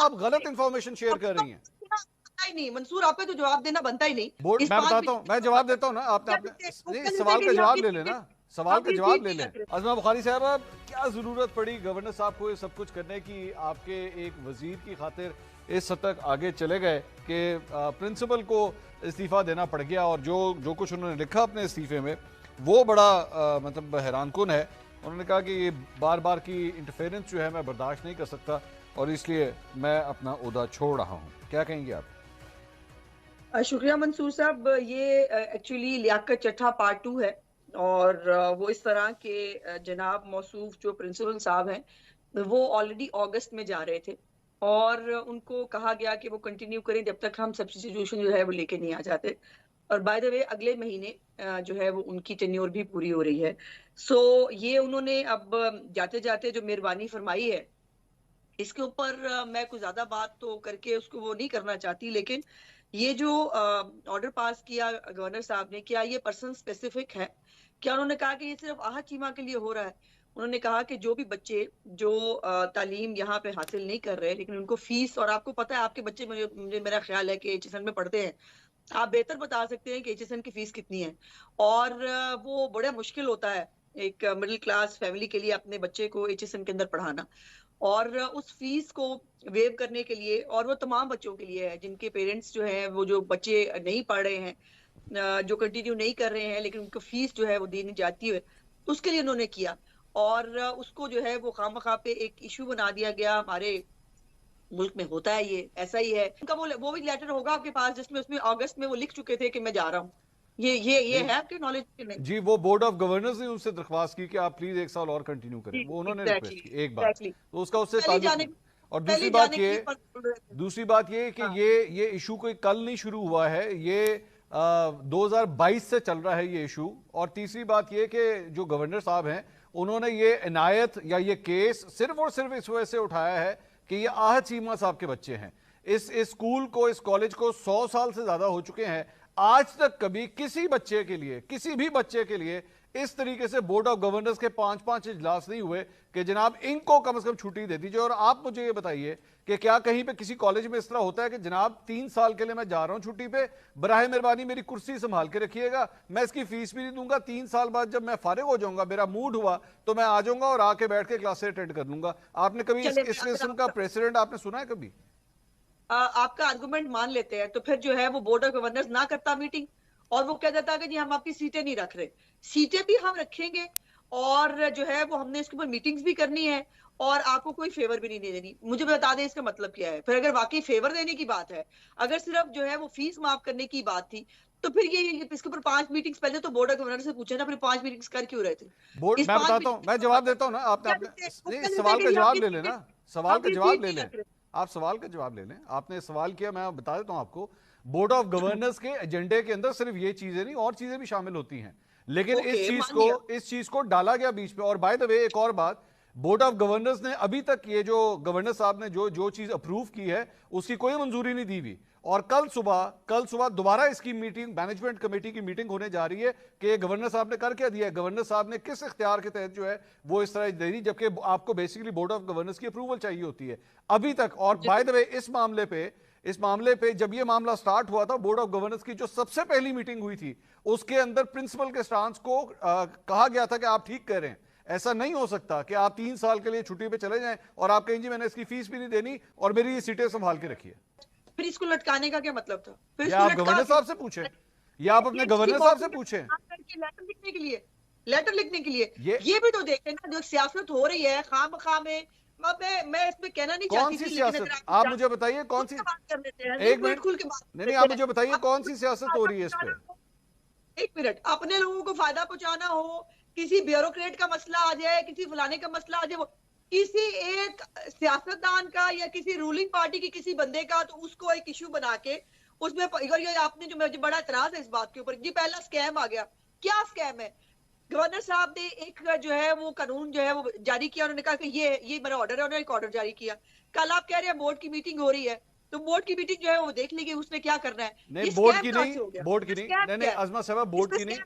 आप गलत information share कर रही हैं। ही नहीं मंसूर, आपका तो जवाब देना बनता ही नहीं। बोर्ड मैं बताता हूँ, मैं जवाब देता हूँ ना, आपने अपने नहीं, सवाल का जवाब ले लेना, सवाल का जवाब ले लें। अज़मा बुखारी साहब, क्या जरूरत पड़ी गवर्नर साहब को ये सब कुछ करने की? आपके एक वजीर की खातिर इस हद तक आगे चले गए कि प्रिंसिपल को इस्तीफा देना पड़ गया, और जो कुछ उन्होंने लिखा अपने इस्तीफे में वो बड़ा मतलब हैरानकुन है। उन्होंने कहा कि ये बार बार की इंटरफेरेंस जो है मैं बर्दाश्त नहीं कर सकता, और इसलिए मैं अपना ओहदा छोड़ रहा हूँ। क्या कहेंगे आप? शुक्रिया मंसूर साहब, ये एक्चुअली लियाकत चट्ठा पार्ट 2 है। और वो इस तरह के जनाब मौसूफ जो प्रिंसिपल साहब हैं वो ऑलरेडी अगस्त में जा रहे थे, और उनको कहा गया कि वो कंटिन्यू करें जब तक हम सब्स्टिट्यूशन जो है वो लेके नहीं आ जाते। और बाय द वे अगले महीने जो है वो उनकी टेन्योर भी पूरी हो रही है। सो ये उन्होंने अब जाते जाते जो मेहरबानी फरमाई है, इसके ऊपर मैं कुछ ज्यादा बात तो करके उसको वो नहीं करना चाहती, लेकिन ये जो ऑर्डर पास किया गवर्नर साहब ने, क्या ये पर्सन स्पेसिफिक है? क्या उन्होंने कहा कि ये सिर्फ आहत चीमा के लिए हो रहा है? उन्होंने कहा कि जो भी बच्चे जो तालीम यहाँ पे हासिल नहीं कर रहे लेकिन उनको फीस, और आपको पता है आपके बच्चे, मुझे मुझे मेरा ख्याल है कि एचएसएन में पढ़ते हैं, आप बेहतर बता सकते हैं कि एचएसएन की फीस कितनी है। और वो बड़ा मुश्किल होता है एक मिडिल क्लास फैमिली के लिए अपने बच्चे को एचएसएन के अंदर पढ़ाना, और उस फीस को वेव करने के लिए, और वो तमाम बच्चों के लिए है जिनके पेरेंट्स जो हैं वो जो बच्चे नहीं पढ़ रहे हैं, जो कंटिन्यू नहीं कर रहे हैं लेकिन उनको फीस जो है वो देनी जाती है, उसके लिए उन्होंने किया। और उसको जो है वो खामखा पे एक इशू बना दिया गया। हमारे मुल्क में होता है, ये ऐसा ही है। उनका वो भी लेटर होगा आपके पास जिसमें उसमें अगस्त में वो लिख चुके थे कि मैं जा रहा हूँ। ये है आपके नॉलेज में? जी, वो बोर्ड ऑफ गवर्नर्स ने उनसे दरख्वास्त की कि आप प्लीज एक साल और कंटिन्यू करें, वो उन्होंने रिक्वेस्ट की एक बार, तो उसका उससे ताल्लुक। और दूसरी बात ये कि हाँ। ये इशू कोई कल नहीं शुरू हुआ है, ये 2022 से चल रहा है ये इशू। और तीसरी बात ये कि जो गवर्नर साहब हैं उन्होंने ये इनायत या ये केस सिर्फ और सिर्फ इस वजह से उठाया है कि ये आहत चीमा साहब के बच्चे हैं। इस स्कूल को, इस कॉलेज को 100 साल से ज्यादा हो चुके हैं, आज तक कभी किसी बच्चे के लिए, किसी भी बच्चे के लिए इस तरीके से बोर्ड ऑफ गवर्नर्स के 5-5 इजलास नहीं हुए कि जनाब इनको कम से कम छुट्टी दे दीजिए। और आप मुझे ये बताइए कि क्या कहीं पे किसी कॉलेज में इस तरह होता है कि जनाब 3 साल के लिए मैं जा रहा हूं छुट्टी पे, बराए मेहरबानी मेरी कुर्सी संभाल के रखिएगा, मैं इसकी फीस भी नहीं दूंगा, 3 साल बाद जब मैं फारिग हो जाऊंगा, मेरा मूड हुआ तो मैं आ जाऊंगा और आके बैठ के क्लासेस अटेंड कर लूंगा। आपने कभी इस किस्म का प्रेसिडेंट आपने सुना है कभी? आपका आर्गुमेंट मान लेते हैं तो फिर जो है वो बोर्ड ऑफ गवर्नर्स ना करता मीटिंग, और वो कह देता कि जी हम आपकी सीटें नहीं रख रहे। सीटें भी हम रखेंगे, और जो है वो हमने इसके ऊपर मीटिंग्स भी करनी है, और आपको कोई फेवर भी नहीं देनी। मुझे बता दें इसका मतलब क्या है? फिर अगर वाकई फेवर देने की बात है, अगर सिर्फ जो है वो फीस माफ करने की बात थी, तो फिर ये इसके ऊपर 5 मीटिंग्स पहले तो बोर्ड ऑफ गवर्नर से पूछे ना, फिर 5 मीटिंग्स कर क्यों रहे थे? बोर्ड इस मैं 5 बताता हूं, मैं जवाब देता हूं ना, आपने नहीं, सवाल का जवाब ले लेना, सवाल का जवाब ले लें। आप सवाल का जवाब ले लें, आपने सवाल किया, मैं बता देता हूं आपको। बोर्ड ऑफ गवर्नर्स के एजेंडे के अंदर सिर्फ ये चीजें नहीं और चीजें भी शामिल होती हैं, लेकिन इस चीज को डाला गया बीच पे। और बाय द वे एक और बात, बोर्ड ऑफ गवर्नर्स ने अभी तक ये जो गवर्नर साहब ने जो चीज अप्रूव की है उसकी कोई मंजूरी नहीं दी हुई। और कल सुबह दोबारा इसकी मीटिंग, मैनेजमेंट कमेटी की मीटिंग होने जा रही है कि गवर्नर साहब ने कर क्या दिया है, गवर्नर साहब ने किस इख्तियार के तहत जो है वो इस तरह दे दी, जबकि आपको बेसिकली बोर्ड ऑफ गवर्नर्स की अप्रूवल चाहिए होती है अभी तक। और बाय द वे इस मामले पे जब ये मामला स्टार्ट हुआ था, बोर्ड ऑफ गवर्नर्स की जो सबसे पहली मीटिंग हुई थी उसके अंदर प्रिंसिपल के स्टांस को कहा गया था कि आप ठीक कह रहे हैं, ऐसा नहीं हो सकता कि आप 3 साल के लिए छुट्टी पे चले जाएं और आप कहें जी मैंने इसकी फीस भी नहीं देनी और मेरी ये सीटें संभाल के रखिए। फिर इसको लटकाने का क्या मतलब था? फिर या आप गवर्नर साहब से पूछें, या आप अपने गवर्नर साहब से पूछें। लेटर लिखने के लिए ये भी तो देखें ना, जो सियासत हो रही है खामखा में। मैं इसमें कहना नहीं चाहती कौन सी सियासत? आप मुझे बताइए कौन सी, एक मिनट खुल के नहीं, आप मुझे बताइए कौन सी सियासत हो रही है इस पे? एक मिनट, अपने लोगों को फायदा पहुंचाना हो, किसी ब्यूरोक्रेट का मसला आ जाए, किसी फलाने का मसला आ जाए, किसी एक सियासतदान का या किसी रूलिंग पार्टी की किसी बंदे का, तो उसको एक इशू बना के उसमें ये आपने जो मुझे बड़ा एतराज है इस बात के ऊपर, ये पहला स्कैम आ गया। क्या स्कैम है? गवर्नर साहब ने एक जो है वो कानून जो है वो जारी किया, उन्होंने कहा कि ये मेरा ऑर्डर है, उन्होंने एक ऑर्डर जारी किया। कल आप कह रहे हैं बोर्ड की मीटिंग हो रही है, तो बोर्ड की मीटिंग जो है वो देख लीजिए उसने क्या करना है। नहीं बोर्ड की नहीं, बोर्ड की नहीं, नहीं अज़मा साहब बोर्ड की नहीं,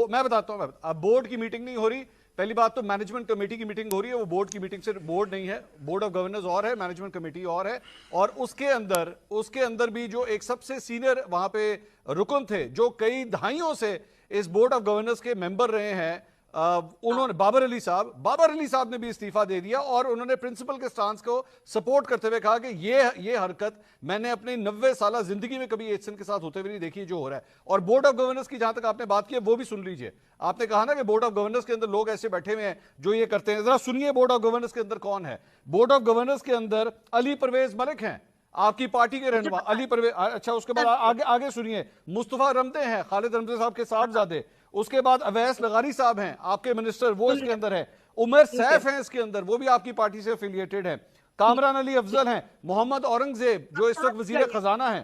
मैं बताता हूँ, अब बोर्ड की मीटिंग नहीं हो रही, पहली बात तो मैनेजमेंट कमेटी की मीटिंग हो रही है, वो बोर्ड की मीटिंग से, बोर्ड नहीं है, बोर्ड ऑफ गवर्नर्स और है, मैनेजमेंट कमेटी और है। और उसके अंदर भी जो एक सबसे सीनियर वहां पे रुकन थे, जो कई दहाइयों से इस बोर्ड ऑफ गवर्नर्स के मेंबर रहे हैं, उन्होंने बाबर अली साहब ने भी इस्तीफा दे दिया और उन्होंने प्रिंसिपल के स्टांस को सपोर्ट करते हुए कहा कि ये हरकत मैंने अपनी 90 साल जिंदगी में कभी एचसन के साथ होते हुए नहीं देखी जो हो रहा है। और बोर्ड ऑफ गवर्नर्स की जहां तक आपने बात की है वो भी सुन लीजिए। आपने कहा ना कि बोर्ड ऑफ गवर्नर्स के अंदर लोग ऐसे बैठे हुए हैं जो ये करते हैं, जरा सुनिए बोर्ड ऑफ गवर्नर्स के अंदर कौन है। बोर्ड ऑफ गवर्नर्स के अंदर अली परवेज मलिक हैं, आपकी पार्टी के रहनुमा अली परवेज। अच्छा, उसके बाद आगे सुनिए, मुस्तफा रमदे हैं, खालिद रमदे साहब के साहबजादे। उसके बाद अवैस लगारी साहब हैं, आपके मिनिस्टर, वो इसके अंदर है। उमर सैफ हैं इसके अंदर, वो भी आपकी पार्टी से एफिलिएटेड है। कामरान अली अफजल हैं, मोहम्मद औरंगजेब जो इस वक्त वजीर खजाना है।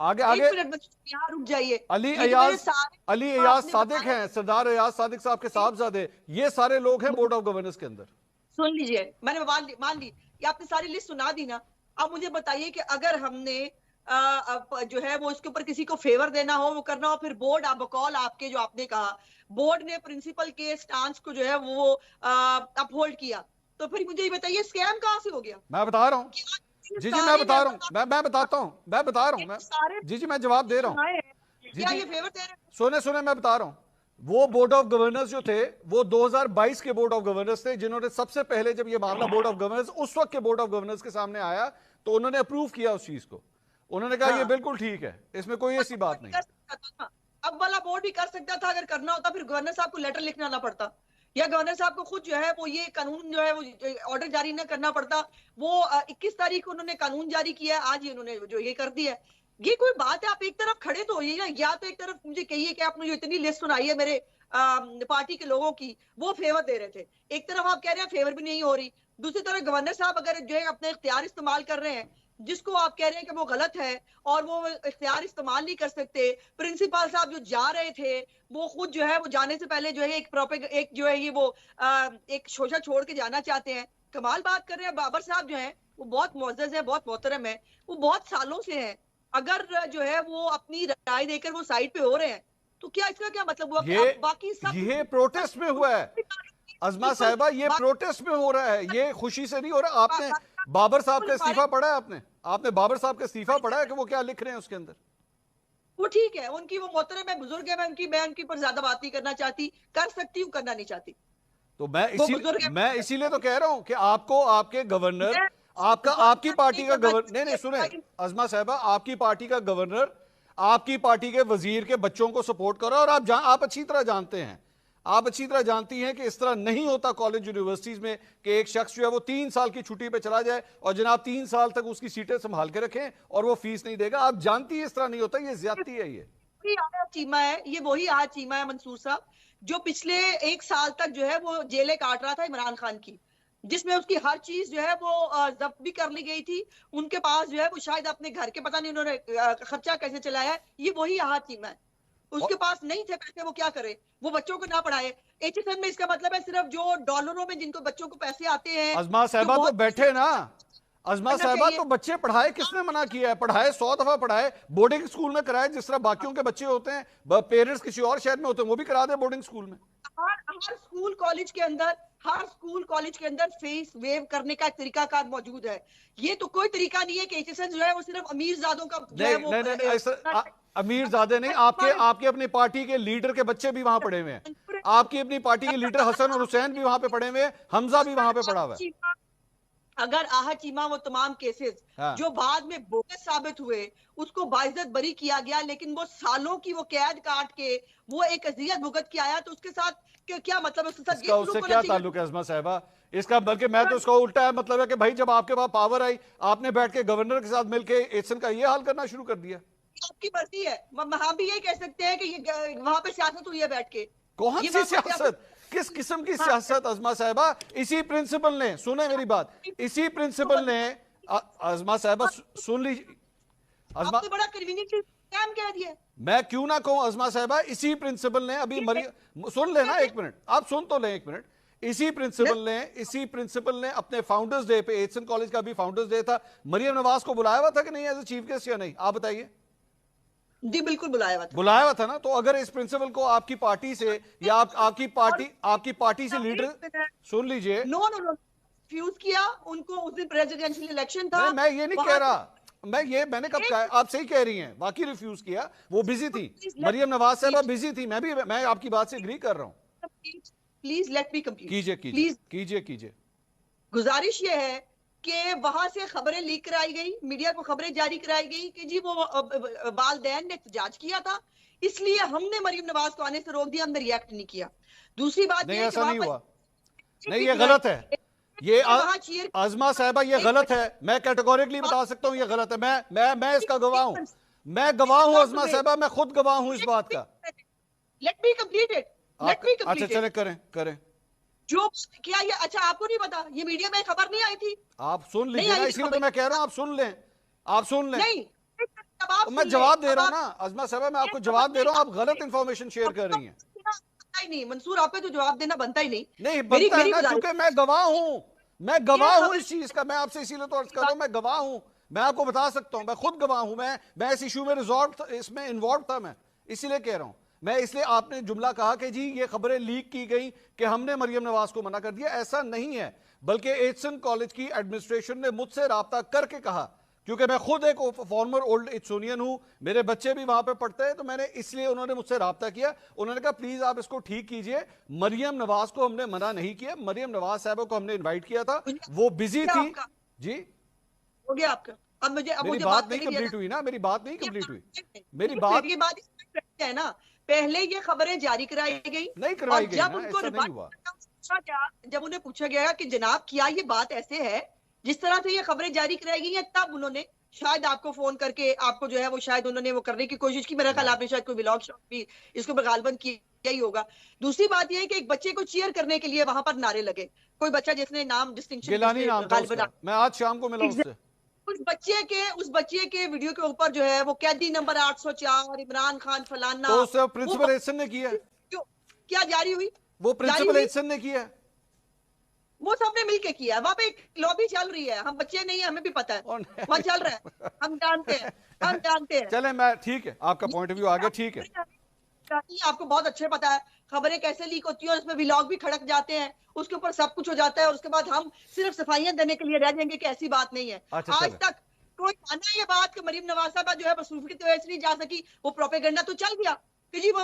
आगे यहाँ रुक जाइए। अली अयाज सादिक हैं, सरदार अयाज सादिक साहब के साहबजादे। ये सारे लोग हैं बोर्ड ऑफ गवर्नर्स के अंदर। सुन लीजिए, मैंने मान ली कि आपने सारी लिस्ट सुना दी ना। अब मुझे बताइए कि अगर हमने जो है वो इसके ऊपर किसी को फेवर देना हो, वो करना हो, फिर बोर्ड बकौल आपके जो आपने कहा, बोर्ड ने प्रिंसिपल के स्टांस को जो है वो अपहोल्ड किया, तो फिर मुझे ये बताइए स्कैम कहां से हो गया? मैं बता रहा हूँ जी, मैं बता रहा हूँ, मैं बताता हूँ, जी मैं जवाब दे रहा हूँ। क्या ये फेवर दे रहे हैं? सुने मैं बता रहा हूँ। वो बोर्ड ऑफ गवर्नर्स जो थे वो 2022 के बोर्ड ऑफ गवर्नर्स थे, जिन्होंने सबसे पहले जब ये मामला बोर्ड ऑफ गवर्नर्स उस वक्त के बोर्ड ऑफ गवर्नर्स के सामने आया तो उन्होंने अप्रूव किया उस चीज को। उन्होंने कहा ये बिल्कुल ठीक है, इसमें कोई ऐसी बात नहीं। अब वाला बोर्ड भी कर सकता था, अगर करना होता फिर गवर्नर साहब को लेटर लिखना ना पड़ता, या गवर्नर साहब को खुद जो है वो ये कानून जो है वो ऑर्डर जारी ना करना पड़ता। वो 21 तारीख को उन्होंने कानून जारी किया, आज ही उन्होंने जो ये कर दिया है। ये कोई बात है? आप एक तरफ खड़े तो होइए ना, या तो एक तरफ मुझे कहिए कि आपने जो इतनी लिस्ट सुनाई है मेरे पार्टी के लोगों की, वो फेवर दे रहे थे, एक तरफ आप कह रहे हैं फेवर भी नहीं हो रही, दूसरी तरफ गवर्नर साहब अगर जो है अपने इख्तियार इस्तेमाल कर रहे हैं, जिसको आप कह रहे हैं कि वो गलत है और वो इख्तियार इस्तेमाल नहीं कर सकते। प्रिंसिपल साहब जो जा रहे थे वो खुद जो है वो जाने से पहले जो है एक जो है ये वो एक शोशा छोड़ के जाना चाहते हैं। कमाल बात कर रहे हैं। बाबर साहब जो है वो बहुत मुअज़्ज़ज़ है, बहुत मोहतरम है, वो बहुत सालों से है। अगर जो है वो अपनी राय देकर वो साइड पे हो रहे हैं तो क्या इसका क्या मतलब हुआ? बाकी सब ये प्रोटेस्ट में हुआ है अज़मा साहिबा, ये प्रोटेस्ट में हो रहा है, ये खुशी से नहीं हो रहा। आपने बाबर साहब का इस्तीफा पढ़ा है? आपने बाबर साहब का इस्तीफा पढ़ा है कि वो क्या लिख रहे हैं उसके अंदर? वो ठीक है, उनकी वो मोहतरम है, बुजुर्ग है, मैं उनकी पर ज्यादा बात नहीं करना चाहती, कर सकती हूँ, करना नहीं चाहती। तो मैं इसीलिए तो कह रहा हूं कि आपको आपके गवर्नर, आपकी पार्टी का गवर्नर, नहीं सुने अज़मा साहिबा, आपकी पार्टी का गवर्नर आपकी पार्टी के वजीर के बच्चों को सपोर्ट करो। और आप अच्छी तरह जानते हैं, आप अच्छी तरह जानती हैं कि इस तरह नहीं होता कॉलेज यूनिवर्सिटीज में कि एक शख्स जो है वो 3 साल की छुट्टी पे चला जाए और जनाब 3 साल तक उसकी सीटें संभाल के रखें और वो फीस नहीं देगा। आप जानती हैं इस तरह नहीं होता, ये ज्यादती है। ये वही आज चीमा है मंसूर साहब, जो पिछले 1 साल तक जो है वो जेलें काट रहा था इमरान खान की, जिसमें उसकी हर चीज जो है वो जब्त भी कर ली गई थी। उनके पास जो है वो शायद अपने घर के पता नहीं उन्होंने खर्चा कैसे चलाया है, ये वही आज चीमा है। उसके पास नहीं थे पैसे, वो क्या करे? वो बच्चों को ना पढ़ाए। एचएसएन में इसका मतलब है सिर्फ जो डॉलरों में जिनको बच्चों को पैसे आते हैं। अज़मा साहिबा तो बैठे ना, अज़मा साहिबा तो बच्चे पढ़ाए, किसने मना किया है? पढ़ाए, 100 दफा पढ़ाए, बोर्डिंग स्कूल में कराए, जिस तरह बाकियों के बच्चे होते हैं, पेरेंट्स किसी और शहर में होते हैं, वो भी करा दे बोर्डिंग स्कूल में। हर स्कूल कॉलेज के अंदर फीस वेव करने का तरीकाकार मौजूद है। ये तो कोई तरीका नहीं है कि एचएसएन जो है वो सिर्फ अमीरजादों का जो है वो अमीरजादे नहीं, आपके अपनी पार्टी के लीडर के बच्चे भी वहां पढ़े हुए हैं। आपकी अपनी पार्टी के लीडर हसन और हुसैन भी वहां पे पढ़े हुए हैं, हमजा भी वहां पे पढ़ा हुआ है। अगर आहा चीमा वो तमाम केसेस जो बाद में बोगस साबित हुए उसको बाइज्जत बरी किया गया, लेकिन वो सालों की वो कैद काट के वो एक अज़ियत भुगत के आया, तो उसके साथ क्या मतलब है? उससे क्या ताल्लुक है अज़मा साहिबा इसका? बल्कि मैं तो उसका उल्टा है, मतलब है कि भाई जब आपके पास पावर आई, आपने बैठ के गवर्नर के साथ मिलकर एचएसएन का ये हाल करना शुरू कर दिया। आपकी मर्जी है, हम भी ये कह सकते हैं कि ये वहां पे सियासत हुई है बैठ के। कौन सी सियासत? किस किस्म की सियासत अज़मा साहिबा? इसी प्रिंसिपल ने, सुने मेरी बात, इसी प्रिंसिपल ने, अज़मा साहिबा सुन लीजिए, अज़मा बड़ा कन्वीनियंट काम कह दिया। मैं क्यों ना कहूं अज़मा साहिबा, इसी प्रिंसिपल ने अभी सुन लेना, 1 मिनट आप सुन तो लें 1 मिनट। इसी प्रिंसिपल ने अपने फाउंडर्स डे पे, एचएसएन कॉलेज का भी फाउंडर्स डे था, मरियम नवाज को बुलाया हुआ था कि नहीं एज ए चीफ गेस्ट या नहीं? आप बताइए। जी बिल्कुल बुलाया हुआ था। बुलाया हुआ था ना, तो अगर इस प्रिंसिपल को आपकी पार्टी से या आपकी पार्टी से लीडर, सुन लीजिए, नो नो नो, रिफ्यूज किया उनको। उस दिन प्रेसिडेंशियल इलेक्शन था, नहीं मैं ये नहीं कह वहां रहा, मैंने कब कहा, आप सही कह रही हैं, वाकई रिफ्यूज किया, वो बिजी थी, मरियम नवाज साहबा बिजी थी, मैं आपकी बात से एग्री कर रहा हूं। प्लीज लेट मी कंप्लीट, कीजिए प्लीज। कीजिए। गुजारिश ये है कि वहां से खबरें लीक कराई गई, मीडिया को खबरें जारी कराई गई कि जी वो वालदैन ने एहतजाज किया था, इसलिए हमने मरियम नवाज को आने से रोक दिया, हमने रिएक्ट नहीं किया। दूसरी बात नहीं ये ऐसा नहीं कि हुआ, नहीं ये गलत है, ये वहां चीयर आजमा साहबा ये गलत है, मैं कैटेगोरिकली बता सकता हूं ये गलत है, मैं इसका गवाह हूं, मैं गवाह हूं आजमा साहबा, मैं खुद गवाह हूं इस बात का। Let me complete it, let me अच्छा कंप्लीट चले, करें। जो क्या ये, अच्छा आपको नहीं पता, ये मीडिया में खबर नहीं आई थी? आप सुन नहीं लीजिए ना, आई इसीलिए तो खबर। मैं कह रहा हूं, आप सुन लें। नहीं, अब आप तो मैं सुनिए, जवाब दे अब रहा हूं आप ना आजमा साहबा, मैं आपको जवाब दे रहा हूं, आप गलत इंफॉर्मेशन शेयर कर रही हैं। बनता ही नहीं मंसूर, आप पे तो जवाब देना बनता ही नहीं। नहीं मेरी बनता है मेरी ना, गुजारिश, क्योंकि मैं गवाह हूं इस चीज का, मैं आपसे इसीलिए तो अर्ज कर रहा हूं, मैं गवाह हूं, मैं आपको बता सकता हूं, मैं खुद गवाह हूं, मैं इस इशू में इसमें इन्वॉल्व था, मैं इसीलिए कह रहा हूं। मैं इसलिए, आपने जुमला कहा कि जी ये खबरें लीक की गई कि हमने मरियम नवाज को मना कर दिया, ऐसा नहीं है, बल्कि एचसन कॉलेज की एडमिनिस्ट्रेशन ने मुझसे राब्ता करके कहा, क्योंकि मैं खुद एक फॉर्मर ओल्ड एचसोनियन हूं, मेरे बच्चे भी वहां पे पढ़ते हैं, तो मैंने इसलिए, उन्होंने मुझसे राब्ता किया, उन्होंने कहा प्लीज आप इसको ठीक कीजिए, मरियम नवाज को हमने मना नहीं किया, मरियम नवाज साहब को हमने इनवाइट किया था, वो बिजी थी। जी हो गया आपका। अब मेरी मुझे बात नहीं करने दिया कंप्लीट हुई ना, मेरी बात नहीं जाए। कंप्लीट हुई, ये मेरी बात ये बात है ना, पहले ये खबरें जारी कराई गई नहीं और करवाई गई जब ना, उनको ऐसा नहीं हुआ। पूछा गया, जब उन्हें पूछा गया कि जनाब क्या ये बात ऐसे है जिस तरह से ये खबरें जारी कराई गई हैं, तब उन्होंने शायद आपको फोन करके, आपको जो है वो शायद उन्होंने वो करने की कोशिश की, मेरा ख्याल आपने शायद कोई व्लॉग शॉट भी इसको गालबन किया ही होगा। दूसरी बात ये है कि एक बच्चे को चीयर करने के लिए वहां पर नारे लगे, कोई बच्चा जिसने नाम डिस्टिंक्शन गिलानी नाम था उसका, मैं आज शाम को मिला उससे। उस बच्चे के वीडियो के ऊपर जो है वो कैदी नंबर 804 इमरान खान फलाना, तो उस प्रिंसिपल एचसन ने किया, क्या जारी हुई, वो प्रिंसिपल एचसन ने किया, वो सबने मिलके किया है। वहां पे एक लॉबी चल रही है, हम बच्चे नहीं है, हमें भी पता है वहां चल रहा है, हम जानते हैं। चले, मैं ठीक है, आपका पॉइंट ऑफ व्यू आ गया, ठीक है। आपको बहुत अच्छे पता है खबरें कैसे लीक होती है और उसमें व्लॉग भी खड़क जाते हैं, उसके ऊपर सब कुछ हो जाता है और उसके बाद हम सिर्फ सफाइयां देने के लिए रह जाएंगे कि ऐसी बात नहीं है। अच्छा, आज तक कोई माना ये बात कि मरियम नवाज साहबा जो है मसरूफी की वजह से नहीं जा सकी, वो प्रोपेगेंडा तो चल गया कि जी वो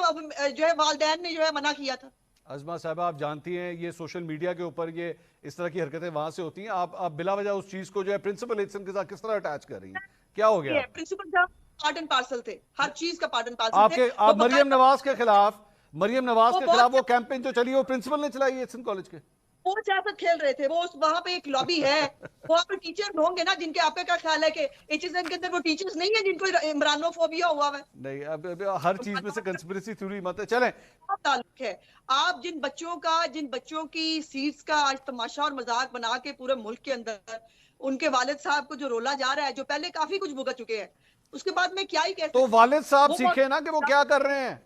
जो है वालदैन ने जो है मना किया था। अजमा साहबा आप जानती हैं ये सोशल मीडिया के ऊपर ये इस तरह की हरकतें वहां से होती हैं, आप बिला वजह उस चीज को जो है प्रिंसिपल एचसन के साथ किस तरह अटैच कर रही हैं, क्या हो गया? प्रिंसिपल साहब पार्ट एंड पार्सल थे, हर चीज का पार्ट एंड पार्सल आपके, आप मरियम नवाज के खिलाफ वो कैंपेन जो चली वो प्रिंसिपल ने चलाई एचसन कॉलेज के, वो सियासत खेल रहे थे, वो वहां पे एक लॉबी है, वहां पे टीचर होंगे ना जिनके, आपका क्या ख्याल है कि एचएसएन के अंदर वो टीचर्स नहीं है जिनको इमरानोफोबिया हुआ है? नहीं अब हर चीज में से कंस्पिरेसी थ्योरी मत है, चलें। ताल्लुक है, आप जिन बच्चों की सीट्स का आज तमाशा और मजाक बना के पूरे मुल्क के अंदर उनके वालिद साहब को जो रोला जा रहा है, जो पहले काफी कुछ भुगत चुके हैं, उसके बाद में क्या ही कह सकते। तो वालिद साहब सीखे ना कि वो क्या कर रहे हैं,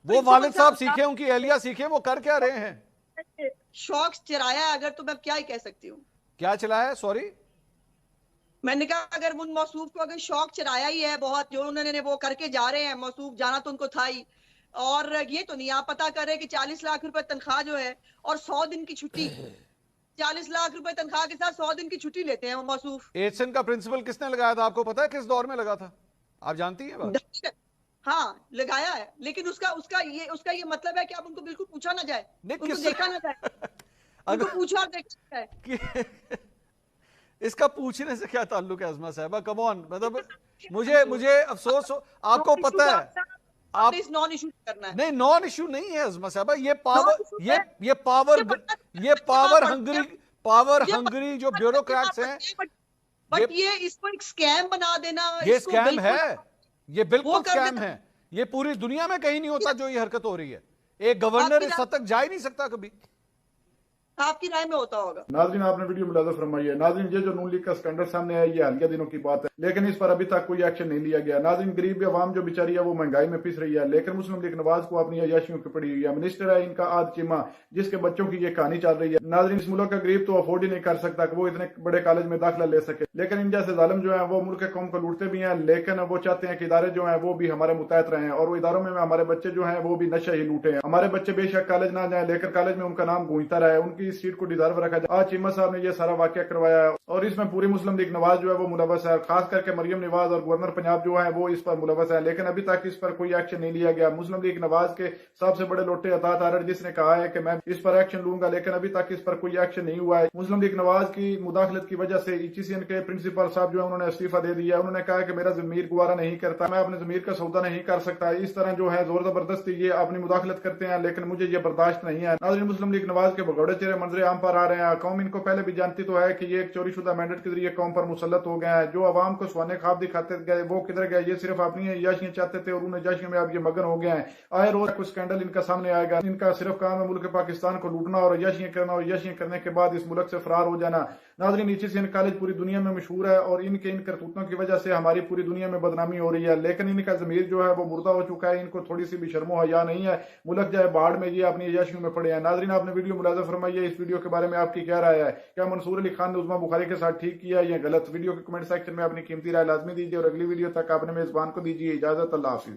वो वालिद साहब सीखे, उनकी एहलिया सीखे, वो कर क्या रहे हैं। शौक चराया अगर, तो मैं क्या ही कह सकती हूँ। क्या चलाया है, सॉरी मैंने कहा अगर उन मौसूफ को अगर शौक चराया ही है बहुत, जो उन्होंने वो करके जा रहे हैं, मौसूफ जाना तो उनको था ही, और ये तो नहीं आप पता कर रहे कि 40 लाख रुपए तनख्वाह जो है और 100 दिन की छुट्टी, 40 लाख रुपए तनख्वाह के साथ 100 दिन की छुट्टी लेते हैं वो मौसूफ। एचसन का प्रिंसिपल किसने लगाया था, आपको पता है किस दौर में लगा था, आप जानती है बात? हाँ लगाया है, लेकिन उसका ये मतलब है कि आप उनको बिल्कुल पूछा ना जाए, उनको देखा ना जाए, उनको पूछा और देखा जाए। इसका पूछने से क्या ताल्लुक है अजमा साहबा, कम ऑन, मतलब मुझे अफसोस हो, आपको पता है आप इस नॉन इशू करना है। नहीं, नॉन इशू नहीं है अजमा साहबा, ये पावर हंगरी जो ब्यूरोक्रेट्स हैं, बट ये इसको एक स्कैम बना देना, ये स्कैम है, ये बिल्कुल स्कैम है, ये पूरी दुनिया में कहीं नहीं होता जो ये हरकत हो रही है, एक गवर्नर इस हद तक जा ही नहीं सकता कभी। आपकी राय में होता होगा। नाज़रीन, आपने वीडियो मुलाज़ा फरमाई है। नाज़रीन, ये जो नून लीग का स्कैंडल सामने आया, ये हालिया दिनों की बात है, लेकिन इस पर अभी तक कोई एक्शन नहीं लिया गया। नाज़रीन, गरीब अवाम जो बेचारी है वो महंगाई में पिस रही है, लेकिन मुस्लिम लीग नवाज को अपनी अयाशियों की पड़ी हुई है। मिनिस्टर है इनका आद चिमा, जिसके बच्चों की ये कहानी चल रही है। नाज़रीन, इस मुल्क का गरीब तो अफोर्ड ही नहीं कर सकता कि वो इतने बड़े कॉलेज में दाखिला ले सके, लेकिन इन जैसे जालिम जो है वो मुल्क के कौम को लूटते भी हैं, लेकिन वो चाहते हैं कि इदारे जो है वो भी हमारे मुतहत रहे और वो इदारों में हमारे बच्चे जो है वो भी नशा ही लूटे हैं। हमारे बच्चे बेशक कॉलेज ना जाए, लेकर कॉलेज में उनका नाम गूंजता रहे, उनकी सीट को डिजर्व रखा जाए। आज चिमा साहब ने यह सारा वाकया करवाया है और इसमें पूरी मुस्लिम लीग नवाज जो है वो मुलव्वस है, खास करके मरियम नवाज और गवर्नर पंजाब जो है वो इस पर मुलव्वस है, लेकिन अभी तक इस पर कोई एक्शन नहीं लिया गया। मुस्लिम लीग नवाज के सबसे बड़े लोटे अतात आरड़ जिसने कहा है कि मैं इस पर एक्शन लूंगा, लेकिन अभी तक इस पर कोई एक्शन नहीं हुआ है। मुस्लिम लीग नवाज की मुदाखलत की वजह से ECCN के प्रिंसिपल साहब जो है उन्होंने इस्तीफा दे दिया। उन्होंने कहा कि मेरा जमीर गुवारा नहीं करता, मैं अपने जमीर का सौदा नहीं कर सकता। इस तरह जो है जोर जबरदस्ती ये अपनी मुदाखलत करते हैं, लेकिन मुझे ये बर्दाश्त नहीं है। नाज़रीन, मुस्लिम लीग नवाज के भगौड़े चेहरे मंजरे आम पर आ रहे हैं। कौम इनको पहले भी जानती तो है कि ये एक चोरीशुदा मैंडेट के जरिए कौम पर मुसल्लत हो गए हैं। जो अवाम को सुहाने ख्वाब दिखाते गए वो किधर गए? ये सिर्फ अपनी याशियां चाहते थे और उन याशियों में अब ये मगन हो गए हैं। आए रोज कुछ स्कैंडल इनका सामने आएगा। इनका सिर्फ काम है मुल्क पाकिस्तान को लूटना और याशियां करना, और याशियां करने के बाद इस मुल्क से फरार हो जाना। नाज़रीन, ECCN कॉलेज पूरी दुनिया में मशहूर है और इनके इन करतूतों की वजह से हमारी पूरी दुनिया में बदनामी हो रही है, लेकिन इनका जमीर जो है वो मुर्दा हो चुका है। इनको थोड़ी सी भी शर्मो हया नहीं है। मुल्क जाए बाढ़ में, ये अपनी याशियों में पड़े हैं। नाज़रीन, आपने वीडियो मुलाज़ा फरमाई है, इस वीडियो के बारे में आपकी क्या राय है? क्या मंसूर अली खान ने उस्मा बुखारी के साथ ठीक किया या गलत? वीडियो के कमेंट सेक्शन में अपनी कीमती राय लाजमी दीजिए और अगली वीडियो तक आपने मेजबान को दीजिए इजाजत। अल्लाह हाफिज।